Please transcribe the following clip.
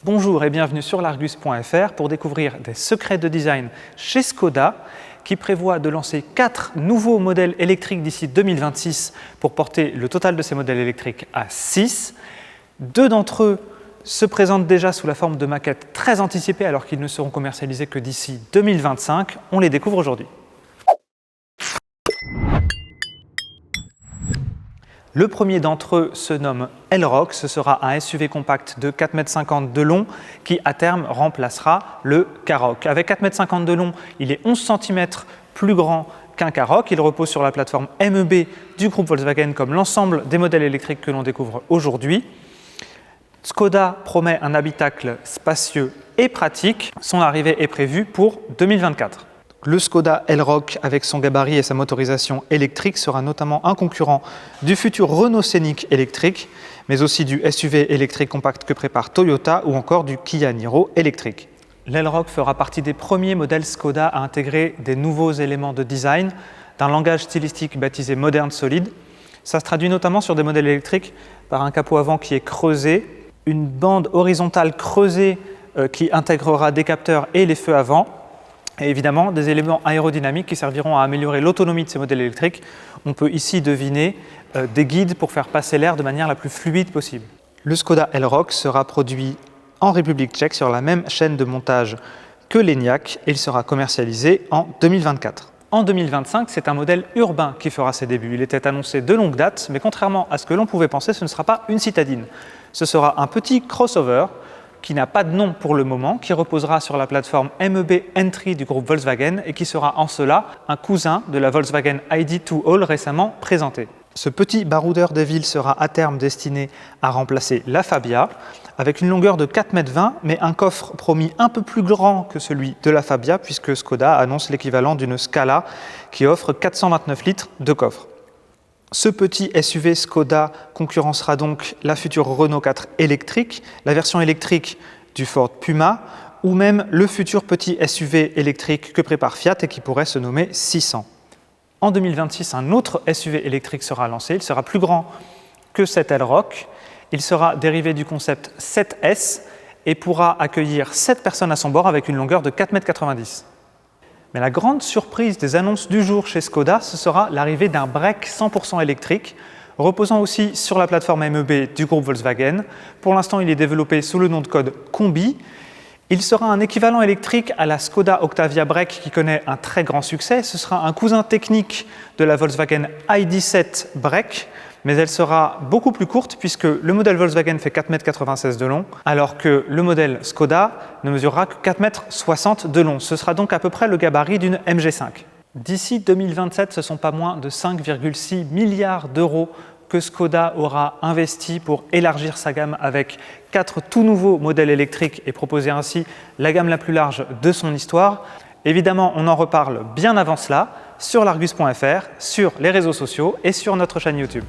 Bonjour et bienvenue sur l'Argus.fr pour découvrir des secrets de design chez Škoda qui prévoit de lancer 4 nouveaux modèles électriques d'ici 2026 pour porter le total de ces modèles électriques à 6. 2 d'entre eux se présentent déjà sous la forme de maquettes très anticipées alors qu'ils ne seront commercialisés que d'ici 2025. On les découvre aujourd'hui. Le premier d'entre eux se nomme Elroq. Ce sera un SUV compact de 4,50 m de long qui, à terme, remplacera le Karoq. Avec 4,50 m de long, il est 11 cm plus grand qu'un Karoq. Il repose sur la plateforme MEB du groupe Volkswagen comme l'ensemble des modèles électriques que l'on découvre aujourd'hui. Škoda promet un habitacle spacieux et pratique. Son arrivée est prévue pour 2024. Le Škoda Elroq, avec son gabarit et sa motorisation électrique, sera notamment un concurrent du futur Renault Scénic électrique, mais aussi du SUV électrique compact que prépare Toyota ou encore du Kia Niro électrique. L'Elroq fera partie des premiers modèles Škoda à intégrer des nouveaux éléments de design d'un langage stylistique baptisé Modern Solid. Ça se traduit notamment sur des modèles électriques par un capot avant qui est creusé, une bande horizontale creusée qui intégrera des capteurs et les feux avant, et évidemment des éléments aérodynamiques qui serviront à améliorer l'autonomie de ces modèles électriques. On peut ici deviner des guides pour faire passer l'air de manière la plus fluide possible. Le Škoda Elroq sera produit en République tchèque sur la même chaîne de montage que l'Enyaq et il sera commercialisé en 2024. En 2025, c'est un modèle urbain qui fera ses débuts. Il était annoncé de longue date, mais contrairement à ce que l'on pouvait penser, ce ne sera pas une citadine. Ce sera un petit crossover qui n'a pas de nom pour le moment, qui reposera sur la plateforme MEB Entry du groupe Volkswagen et qui sera en cela un cousin de la Volkswagen ID2 All récemment présentée. Ce petit baroudeur des villes sera à terme destiné à remplacer la Fabia, avec une longueur de 4,20 m, mais un coffre promis un peu plus grand que celui de la Fabia, puisque Škoda annonce l'équivalent d'une Scala qui offre 429 litres de coffre. Ce petit SUV Škoda concurrencera donc la future Renault 4 électrique, la version électrique du Ford Puma ou même le futur petit SUV électrique que prépare Fiat et qui pourrait se nommer 600. En 2026, un autre SUV électrique sera lancé. Il sera plus grand que cet Elroq. Il sera dérivé du concept 7S et pourra accueillir 7 personnes à son bord avec une longueur de 4,90 m. Mais la grande surprise des annonces du jour chez Škoda, ce sera l'arrivée d'un break 100% électrique, reposant aussi sur la plateforme MEB du groupe Volkswagen. Pour l'instant, il est développé sous le nom de code Combi. Il sera un équivalent électrique à la Škoda Octavia Break qui connaît un très grand succès. Ce sera un cousin technique de la Volkswagen ID7 Break, mais elle sera beaucoup plus courte puisque le modèle Volkswagen fait 4,96 m de long, alors que le modèle Škoda ne mesurera que 4,60 m de long. Ce sera donc à peu près le gabarit d'une MG5. D'ici 2027, ce ne sont pas moins de 5,6 milliards d'euros que Škoda aura investi pour élargir sa gamme avec 4 tout nouveaux modèles électriques et proposer ainsi la gamme la plus large de son histoire. Évidemment, on en reparle bien avant cela sur l'Argus.fr, sur les réseaux sociaux et sur notre chaîne YouTube.